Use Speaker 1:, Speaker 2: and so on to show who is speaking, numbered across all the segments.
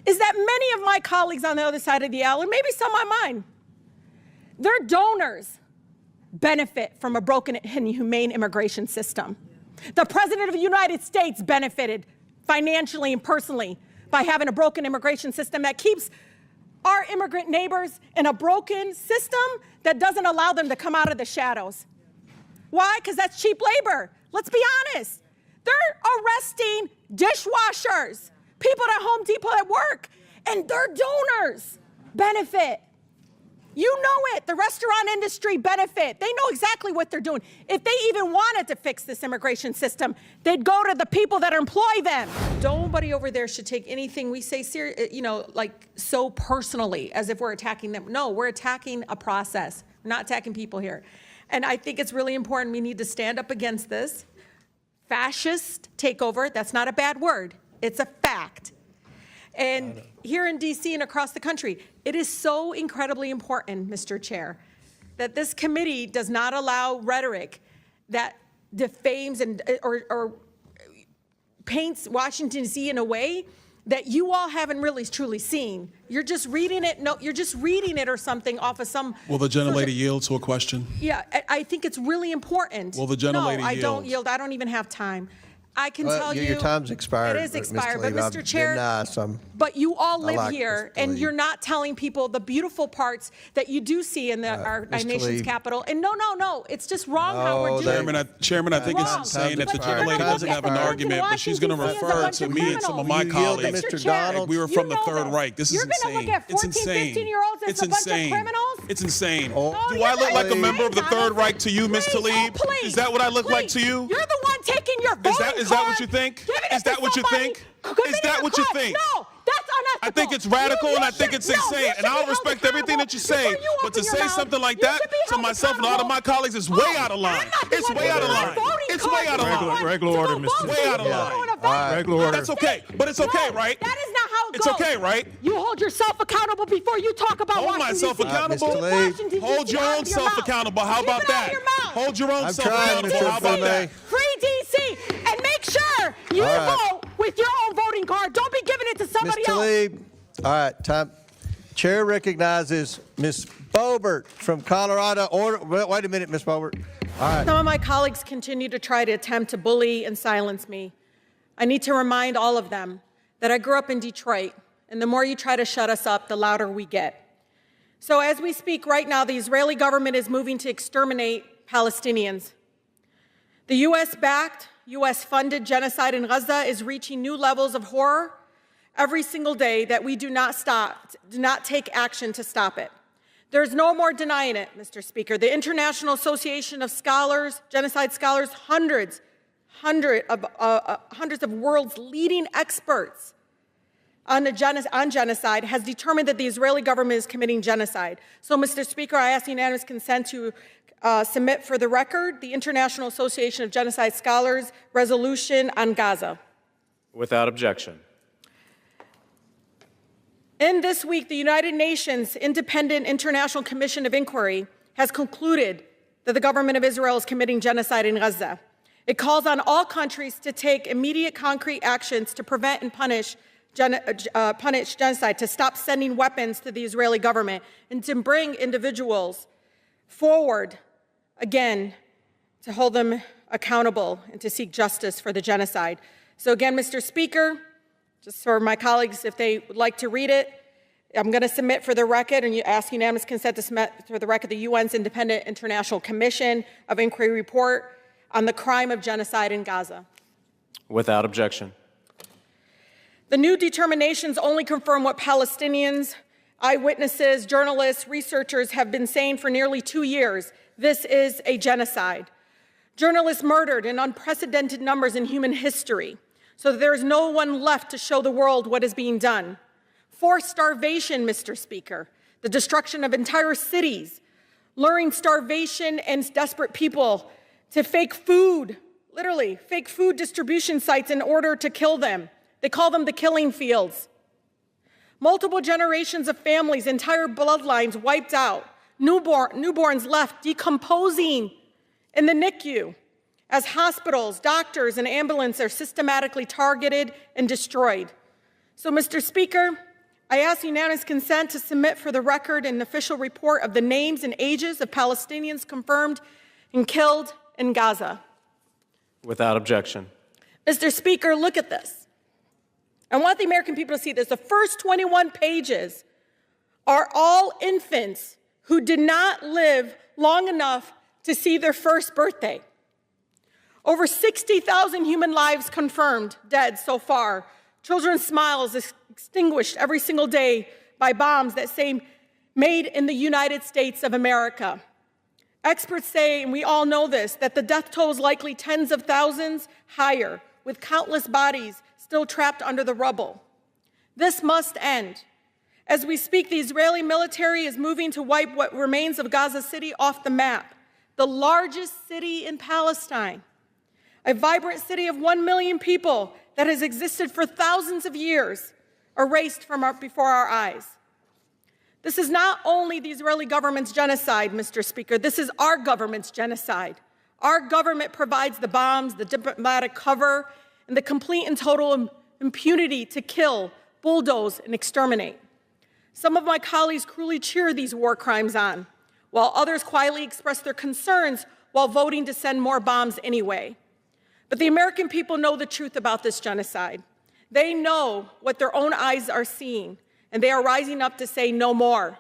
Speaker 1: is that many of my colleagues on the other side of the aisle, and maybe some on mine, their donors benefit from a broken and inhumane immigration system. The President of the United States benefited financially and personally by having a broken immigration system that keeps our immigrant neighbors in a broken system that doesn't allow them to come out of the shadows. Why? Because that's cheap labor. Let's be honest. They're arresting dishwashers, people at Home Depot at work, and their donors benefit. You know it. The restaurant industry benefit. They know exactly what they're doing. If they even wanted to fix this immigration system, they'd go to the people that employ them. Nobody over there should take anything we say like so personally as if we're attacking them. No, we're attacking a process. We're not attacking people here. And I think it's really important we need to stand up against this fascist takeover. That's not a bad word. It's a fact. And here in D.C. and across the country, it is so incredibly important, Mr. Chair, that this committee does not allow rhetoric that defames or paints Washington, D.C. in a way that you all haven't really truly seen. You're just reading it. No, you're just reading it or something off of some.
Speaker 2: Will the gentlelady yield to a question?
Speaker 1: Yeah, I think it's really important.
Speaker 2: Will the gentlelady yield?
Speaker 1: No, I don't yield. I don't even have time. I can tell you.
Speaker 3: Your time's expired.
Speaker 1: It is expired, but Mr. Chair,
Speaker 3: Nice.
Speaker 1: but you all live
Speaker 3: like
Speaker 1: here,
Speaker 3: Mr.
Speaker 1: and
Speaker 3: Tlaib.
Speaker 1: you're not telling people the beautiful parts that you do see in our nation's
Speaker 3: Tlaib.
Speaker 1: capital. And no, it's just wrong how we're doing it.
Speaker 2: Chairman, I think it's
Speaker 1: Wrong.
Speaker 2: insane that the
Speaker 1: But you're
Speaker 2: gentlelady
Speaker 1: gonna
Speaker 2: doesn't
Speaker 1: look
Speaker 2: have
Speaker 1: at
Speaker 2: an
Speaker 1: the
Speaker 2: argument, but she's going to
Speaker 1: Washington, D.C.
Speaker 2: refer
Speaker 1: as a
Speaker 2: to
Speaker 1: bunch
Speaker 2: me
Speaker 1: of
Speaker 2: and some of my
Speaker 1: criminals.
Speaker 2: colleagues.
Speaker 3: Mr. Donald,
Speaker 2: We were from the
Speaker 1: You know
Speaker 2: Third
Speaker 1: this.
Speaker 2: Reich. This is
Speaker 1: You're gonna
Speaker 2: insane.
Speaker 1: look at
Speaker 2: It's
Speaker 1: 14,
Speaker 2: insane.
Speaker 1: 15-year-olds as
Speaker 2: It's
Speaker 1: a bunch of
Speaker 2: insane.
Speaker 1: criminals?
Speaker 2: It's insane.
Speaker 3: Oh,
Speaker 2: Do I look like a member of the
Speaker 1: Donald.
Speaker 2: Third Reich to you, Ms.
Speaker 1: Please,
Speaker 2: Tlaib?
Speaker 1: please,
Speaker 2: Is that what I look like to
Speaker 1: please.
Speaker 2: you?
Speaker 1: You're the one taking your voting
Speaker 2: Is that what
Speaker 1: card,
Speaker 2: you think?
Speaker 1: giving it
Speaker 2: Is that
Speaker 1: to
Speaker 2: what you
Speaker 1: somebody,
Speaker 2: think?
Speaker 1: giving
Speaker 2: Is
Speaker 1: it
Speaker 2: that
Speaker 1: your
Speaker 2: what you
Speaker 1: card.
Speaker 2: think?
Speaker 1: No, that's unethical.
Speaker 2: I think it's radical and I think it's
Speaker 1: you
Speaker 2: insane.
Speaker 1: should
Speaker 2: And I'll
Speaker 1: be held
Speaker 2: respect everything that you say.
Speaker 1: accountable before you
Speaker 2: But to
Speaker 1: open your
Speaker 2: say
Speaker 1: mouth.
Speaker 2: something like
Speaker 1: You
Speaker 2: that
Speaker 1: should be
Speaker 2: to
Speaker 1: held
Speaker 2: myself and a lot of my
Speaker 1: accountable.
Speaker 2: colleagues is way out of line.
Speaker 1: I'm not the
Speaker 2: It's
Speaker 1: one
Speaker 2: way out of
Speaker 1: giving
Speaker 2: line.
Speaker 1: my voting
Speaker 2: It's
Speaker 1: card
Speaker 2: way out of
Speaker 1: to
Speaker 2: line.
Speaker 1: someone
Speaker 4: Regular
Speaker 1: to
Speaker 4: order,
Speaker 1: go
Speaker 4: Mr.
Speaker 1: vote.
Speaker 2: Way out of
Speaker 1: You
Speaker 2: line.
Speaker 1: go to an event.
Speaker 3: All right.
Speaker 4: Regular order.
Speaker 2: That's okay, but it's okay,
Speaker 1: No,
Speaker 2: right?
Speaker 1: That is not how it
Speaker 2: It's
Speaker 1: goes.
Speaker 2: okay, right?
Speaker 1: You hold yourself accountable before you talk about
Speaker 2: Hold
Speaker 1: Washington,
Speaker 2: myself
Speaker 1: D.C.
Speaker 2: accountable.
Speaker 3: Mr. Tlaib.
Speaker 1: Washington, D.C.
Speaker 2: Hold your
Speaker 1: out
Speaker 2: own
Speaker 1: of your
Speaker 2: self
Speaker 1: mouth.
Speaker 2: accountable. How
Speaker 1: Keep
Speaker 2: about
Speaker 1: it out of
Speaker 2: that?
Speaker 1: your mouth.
Speaker 2: Hold your own
Speaker 3: I'm
Speaker 2: self
Speaker 3: trying,
Speaker 2: accountable.
Speaker 3: Mr.
Speaker 2: How about that?
Speaker 1: Free D.C. and make sure you
Speaker 3: All right.
Speaker 1: vote with your own voting card. Don't be giving it to somebody
Speaker 3: Ms.
Speaker 1: else.
Speaker 3: Tlaib. All right, time. Chair recognizes Ms. Boebert from Colorado. Wait a minute, Ms. Boebert. All right.
Speaker 1: Some of my colleagues continue to try to attempt to bully and silence me. I need to remind all of them that I grew up in Detroit, and the more you try to shut us up, the louder we get. So as we speak right now, the Israeli government is moving to exterminate Palestinians. The U.S.-backed, U.S.-funded genocide in Gaza is reaching new levels of horror every single day that we do not take action to stop it. There's no more denying it, Mr. Speaker. The International Association of Scholars, Genocide Scholars, hundreds of world's leading experts on genocide has determined that the Israeli government is committing genocide. So, Mr. Speaker, I ask unanimous consent to submit for the record the International Association of Genocide Scholars resolution on Gaza.
Speaker 4: Without objection.
Speaker 1: In this week, the United Nations Independent International Commission of Inquiry has concluded that the government of Israel is committing genocide in Gaza. It calls on all countries to take immediate concrete actions to prevent and punish genocide, to stop sending weapons to the Israeli government, and to bring individuals forward, again, to hold them accountable and to seek justice for the genocide. So again, Mr. Speaker, just for my colleagues, if they would like to read it, I'm going to submit for the record, and you ask unanimous consent to submit for the record the UN's Independent International Commission of Inquiry report on the crime of genocide in Gaza.
Speaker 4: Without objection.
Speaker 1: The new determinations only confirm what Palestinians, eyewitnesses, journalists, researchers have been saying for nearly 2 years. This is a genocide. Journalists murdered in unprecedented numbers in human history, so that there is no one left to show the world what is being done. Forced starvation, Mr. Speaker, the destruction of entire cities, luring starvation and desperate people to fake food, literally fake food distribution sites in order to kill them. They call them the killing fields. Multiple generations of families, entire bloodlines wiped out, newborns left decomposing in the NICU, as hospitals, doctors, and ambulances are systematically targeted and destroyed. So, Mr. Speaker, I ask unanimous consent to submit for the record an official report of the names and ages of Palestinians confirmed and killed in Gaza.
Speaker 4: Without objection.
Speaker 1: Mr. Speaker, look at this. I want the American people to see this. The first 21 pages are all infants who did not live long enough to see their first birthday. Over 60,000 human lives confirmed dead so far. Children's smiles extinguished every single day by bombs that say made in the United States of America. Experts say, and we all know this, that the death toll is likely tens of thousands higher, with countless bodies still trapped under the rubble. This must end. As we speak, the Israeli military is moving to wipe what remains of Gaza City off the map, the largest city in Palestine, a vibrant city of 1 million people that has existed for thousands of years, erased from before our eyes. This is not only the Israeli government's genocide, Mr. Speaker, this is our government's genocide. Our government provides the bombs, the diplomatic cover, and the complete and total impunity to kill, bulldoze, and exterminate. Some of my colleagues cruelly cheer these war crimes on, while others quietly express their concerns while voting to send more bombs anyway. But the American people know the truth about this genocide. They know what their own eyes are seeing, and they are rising up to say no more.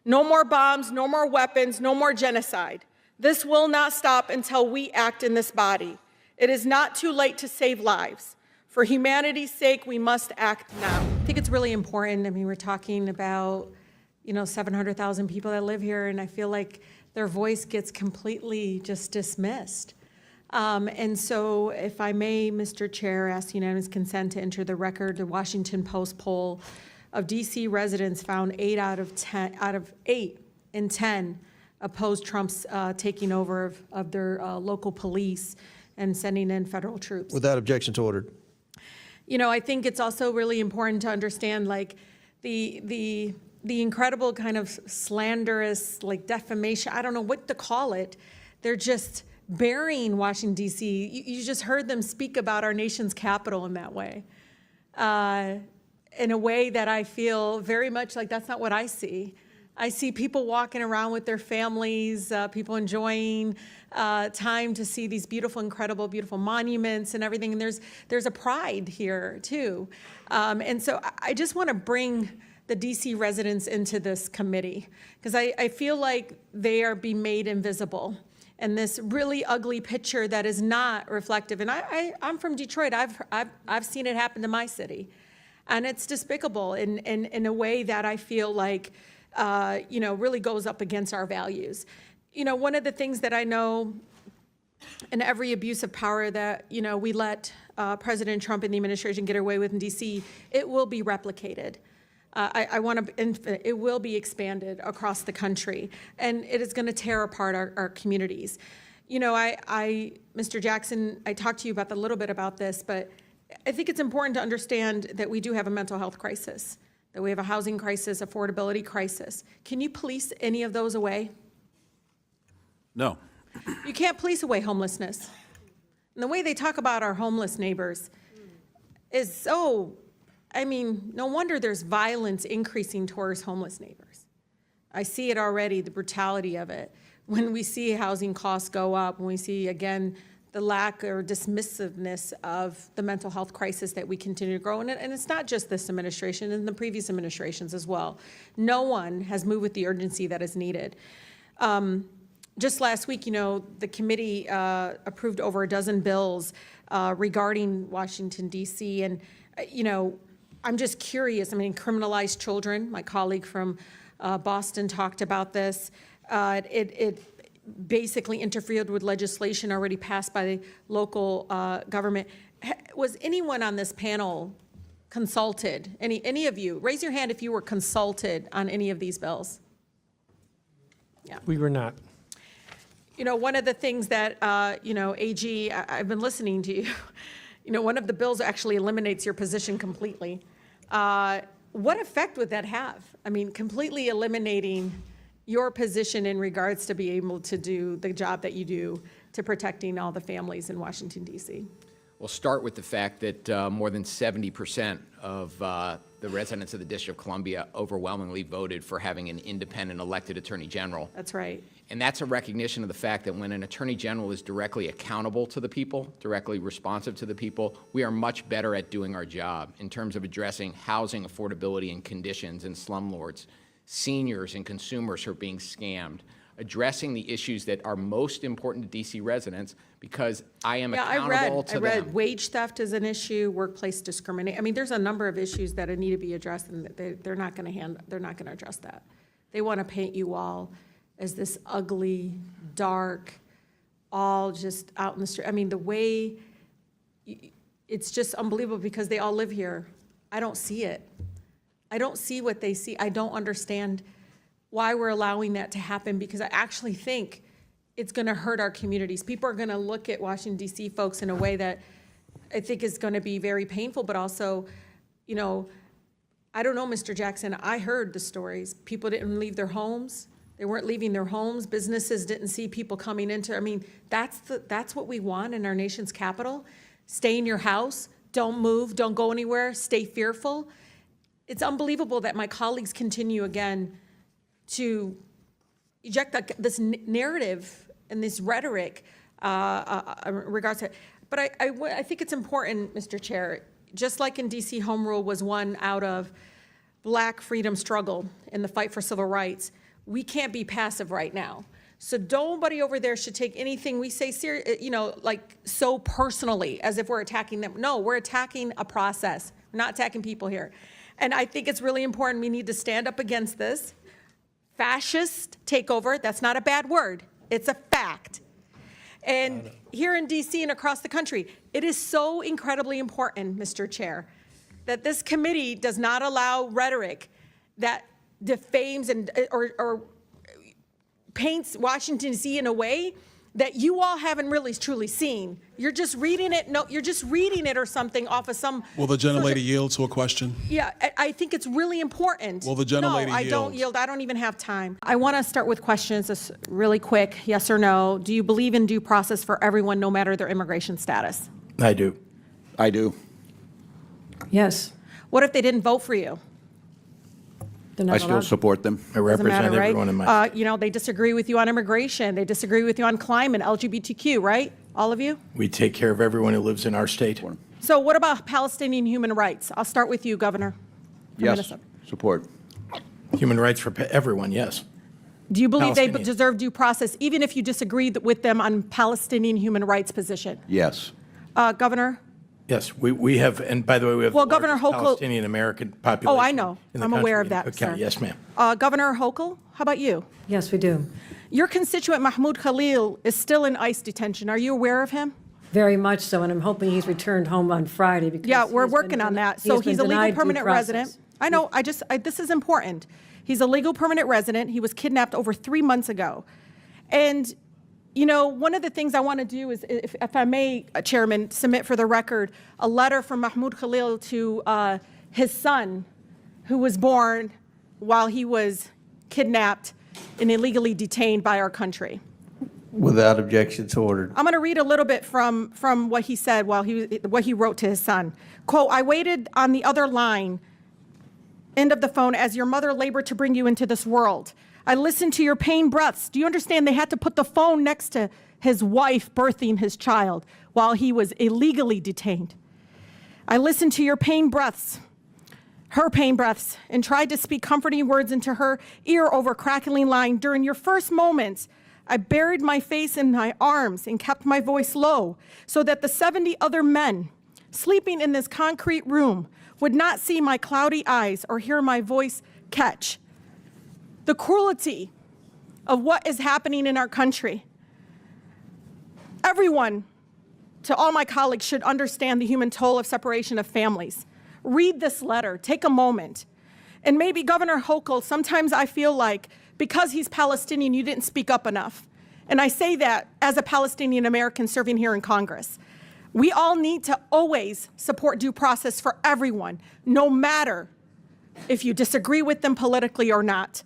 Speaker 1: No more bombs, no more weapons, no more genocide. This will not stop until we act in this body. It is not too late to save lives. For humanity's sake, we must act now.
Speaker 5: I think it's really important. I mean, we're talking about, 700,000 people that live here, and I feel like their voice gets completely just dismissed. And so, if I may, Mr. Chair, ask unanimous consent to enter the record. The Washington Post poll of D.C. residents found 8 out of 8 in 10 opposed Trump's taking over of their local police and sending in federal troops.
Speaker 3: Without objection to ordered.
Speaker 5: I think it's also really important to understand, like, the incredible kind of slanderous, like, defamation. I don't know what to call it. They're just burying Washington, D.C. You just heard them speak about our nation's capital in that way, in a way that I feel very much like that's not what I see. I see people walking around with their families, people enjoying time to see these beautiful, incredible, beautiful monuments and everything. And there's a pride here too. And so I just want to bring the DC residents into this committee because I feel like they are being made invisible. And this really ugly picture that is not reflective. And I'm from Detroit. I've seen it happen to my city, and it's despicable in a way that I feel like really goes up against our values. One of the things that I know in every abuse of power that we let President Trump and the administration get away with in D.C., it will be replicated. It will be expanded across the country, and it is going to tear apart our communities. Mr. Jackson, I talked to you about a little bit about this, but I think it's important to understand that we do have a mental health crisis, that we have a housing crisis, affordability crisis. Can you police any of those away?
Speaker 2: No.
Speaker 5: You can't police away homelessness. And the way they talk about our homeless neighbors is so, no wonder there's violence increasing towards homeless neighbors. I see it already, the brutality of it. When we see housing costs go up, when we see, again, the lack or dismissiveness of the mental health crisis that we continue to grow. And it's not just this administration, and the previous administrations as well. No one has moved with the urgency that is needed. Just last week, the committee approved over a dozen bills regarding Washington, D.C. And, I'm just curious. Criminalize children. My colleague from Boston talked about this. It basically interfered with legislation already passed by the local government. Was anyone on this panel consulted? Any of you? Raise your hand if you were consulted on any of these bills. Yeah.
Speaker 6: We were not.
Speaker 5: One of the things that, AG, I've been listening to you. One of the bills actually eliminates your position completely. What effect would that have? Completely eliminating your position in regards to be able to do the job that you do to protecting all the families in Washington, D.C.
Speaker 6: We'll start with the fact that more than 70% of the residents of the District of Columbia overwhelmingly voted for having an independent elected Attorney General.
Speaker 5: That's right.
Speaker 6: And that's a recognition of the fact that when an Attorney General is directly accountable to the people, directly responsive to the people, we are much better at doing our job in terms of addressing housing affordability and conditions in slumlords, seniors and consumers who are being scammed, addressing the issues that are most important to D.C. residents, because I am accountable to
Speaker 5: I read
Speaker 6: them.
Speaker 5: wage theft is an issue, workplace discrimination. I mean, there's a number of issues that need to be addressed, and they're not going to address that. They want to paint you all as this ugly, dark, all just out in the street. I mean, the way, it's just unbelievable because they all live here. I don't see it. I don't see what they see. I don't understand why we're allowing that to happen, because I actually think it's going to hurt our communities. People are going to look at Washington, D.C. folks in a way that I think is going to be very painful, but also, you know, I don't know, Mr. Jackson, I heard the stories. People didn't leave their homes. They weren't leaving their homes. Businesses didn't see people coming into, I mean, that's what we want in our nation's capital. Stay in your house, don't move, don't go anywhere, stay fearful. It's unbelievable that my colleagues continue again to eject this narrative and this rhetoric in regards to it. But I think it's important, Mr. Chair, just like in D.C., home rule was won out of Black freedom struggle in the fight for civil rights, we can't be passive right now. So nobody over there should take anything we say like so personally as if we're attacking them. No, we're attacking a process. We're not attacking people here. And I think it's really important. We need to stand up against this fascist takeover. That's not a bad word. It's a fact. And here in D.C. and across the country, it is so incredibly important, Mr. Chair, that this committee does not allow rhetoric that defames and or paints Washington, D.C. in a way that you all haven't really truly seen. You're just reading it. No, you're just reading it or something off of some.
Speaker 7: Will the gentlelady yield to a question?
Speaker 5: Yeah, I think it's really important.
Speaker 7: Will the gentlelady
Speaker 5: No, I
Speaker 7: yield?
Speaker 5: don't yield. I don't even have time.
Speaker 1: I want to start with questions, just really quick, yes or no. Do you believe in due process for everyone, no matter their immigration status?
Speaker 8: I do.
Speaker 2: I do.
Speaker 9: Yes.
Speaker 1: What if they didn't vote for you?
Speaker 9: They're not
Speaker 2: I still
Speaker 9: allowed.
Speaker 2: support them.
Speaker 8: I
Speaker 1: Doesn't
Speaker 8: represent
Speaker 1: matter, right?
Speaker 8: everyone in my
Speaker 1: You know, they disagree with you on immigration. They disagree with you on climate, LGBTQ, right? All of you?
Speaker 8: We take care of everyone who lives in our state.
Speaker 1: So what about Palestinian human rights? I'll start with you, Governor. from
Speaker 2: Yes,
Speaker 1: Minnesota.
Speaker 2: support.
Speaker 8: Human rights for everyone, yes.
Speaker 1: Do you believe they
Speaker 8: Palestinian.
Speaker 1: deserve due process, even if you disagree with them on Palestinian human rights position?
Speaker 2: Yes.
Speaker 1: Governor?
Speaker 8: Yes, we have, and by the way, we have
Speaker 1: Well,
Speaker 8: the
Speaker 1: Governor
Speaker 8: largest
Speaker 1: Hochul-
Speaker 8: Palestinian American population.
Speaker 1: Oh, I know.
Speaker 8: in the
Speaker 1: I'm aware
Speaker 8: country
Speaker 1: of
Speaker 8: in
Speaker 1: that,
Speaker 8: Cook County.
Speaker 1: sir.
Speaker 8: Yes, ma'am.
Speaker 1: Governor Hochul, how about you?
Speaker 9: Yes, we do.
Speaker 1: Your constituent Mahmoud Khalil is still in ICE detention. Are you aware of him?
Speaker 9: Very much so, and I'm hoping he's returned home on Friday because
Speaker 1: Yeah, we're
Speaker 9: he's been
Speaker 1: working on that.
Speaker 9: he
Speaker 1: So
Speaker 9: has been
Speaker 1: he's a legal
Speaker 9: denied due
Speaker 1: permanent
Speaker 9: process.
Speaker 1: resident. I know, this is important. He's a legal permanent resident. He was kidnapped over 3 months ago. And, you know, one of the things I want to do is, if I may, Chairman, submit for the record a letter from Mahmoud Khalil to his son, who was born while he was kidnapped and illegally detained by our country.
Speaker 3: Without objections ordered.
Speaker 1: I'm going to read a little bit from what he said what he wrote to his son. Quote, I waited on the other line, end of the phone, as your mother labored to bring you into this world. I listened to your pain breaths. Do you understand they had to put the phone next to his wife birthing his child while he was illegally detained? I listened to your pain breaths, her pain breaths, and tried to speak comforting words into her ear over crackling line. During your first moments, I buried my face in my arms and kept my voice low so that the 70 other men sleeping in this concrete room would not see my cloudy eyes or hear my voice catch. The cruelty of what is happening in our country. Everyone, to all my colleagues, should understand the human toll of separation of families. Read this letter, take a moment. And maybe Governor Hochul, sometimes I feel like because he's Palestinian, you didn't speak up enough. And I say that as a Palestinian American serving here in Congress. We all need to always support due process for everyone, no matter if you disagree with them politically or not.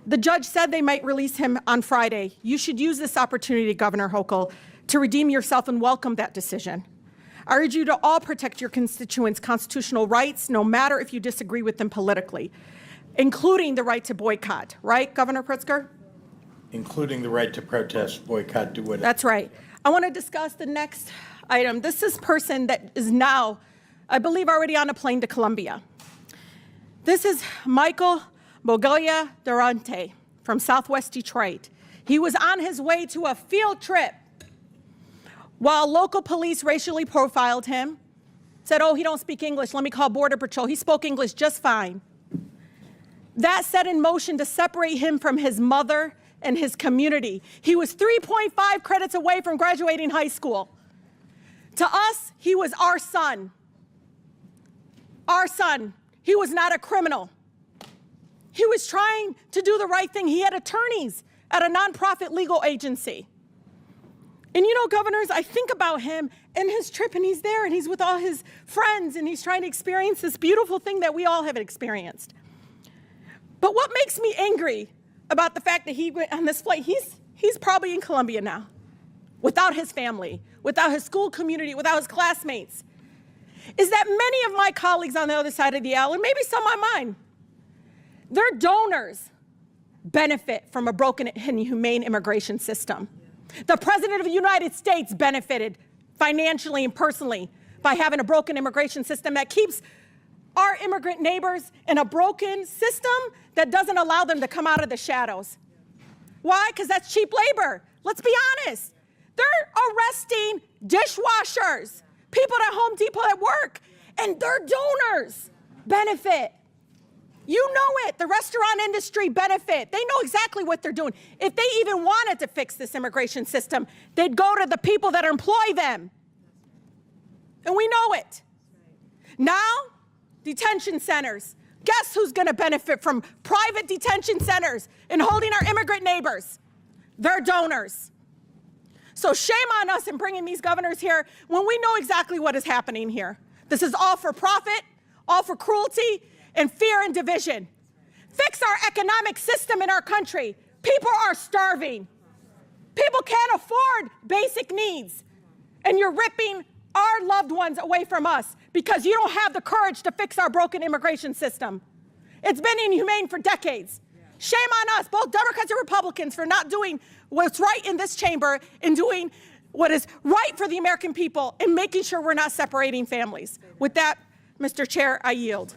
Speaker 1: The judge said they might release him on Friday. You should use this opportunity, Governor Hochul, to redeem yourself and welcome that decision. I urge you to all protect your constituents' constitutional rights, no matter if you disagree with them politically, including the right to boycott. Right, Governor Pritzker?
Speaker 8: Including the right to protest, boycott, do whatever.
Speaker 1: That's right. I want to discuss the next item. This is person that is now, I believe, already on a plane to Colombia. This is Michael Bogoya Durante from Southwest Detroit. He was on his way to a field trip while local police racially profiled him, said, oh, he don't speak English, let me call Border Patrol. He spoke English just fine. That set in motion to separate him from his mother and his community. He was 3.5 credits away from graduating high school. To us, he was our son. Our son. He was not a criminal. He was trying to do the right thing. He had attorneys at a nonprofit legal agency. And you know, governors, I think about him and his trip, and he's there, and he's with all his friends, and he's trying to experience this beautiful thing that we all have experienced. But what makes me angry about the fact that he went on this flight, he's probably in Colombia now, without his family, without his school community, without his classmates, is that many of my colleagues on the other side of the aisle, and maybe some on mine, their donors benefit from a broken and inhumane immigration system. The President of the United States benefited financially and personally by having a broken immigration system that keeps our immigrant neighbors in a broken system that doesn't allow them to come out of the shadows. Why? Because that's cheap labor. Let's be honest. They're arresting dishwashers, people at Home Depot at work, and their donors benefit. You know it. The restaurant industry benefit. They know exactly what they're doing. If they even wanted to fix this immigration system, they'd go to the people that employ them. And we know it. Now, detention centers. Guess who's going to benefit from private detention centers and holding our immigrant neighbors? Their donors. So shame on us in bringing these governors here when we know exactly what is happening here. This is all for profit, all for cruelty, and fear and division. Fix our economic system in our country. People are starving. People can't afford basic needs. And you're ripping our loved ones away from us because you don't have the courage to fix our broken immigration system. It's been inhumane for decades. Shame on us, both Democrats and Republicans, for not doing what's right in this chamber and doing what is right for the American people and making sure we're not separating families. With that, Mr. Chair, I yield.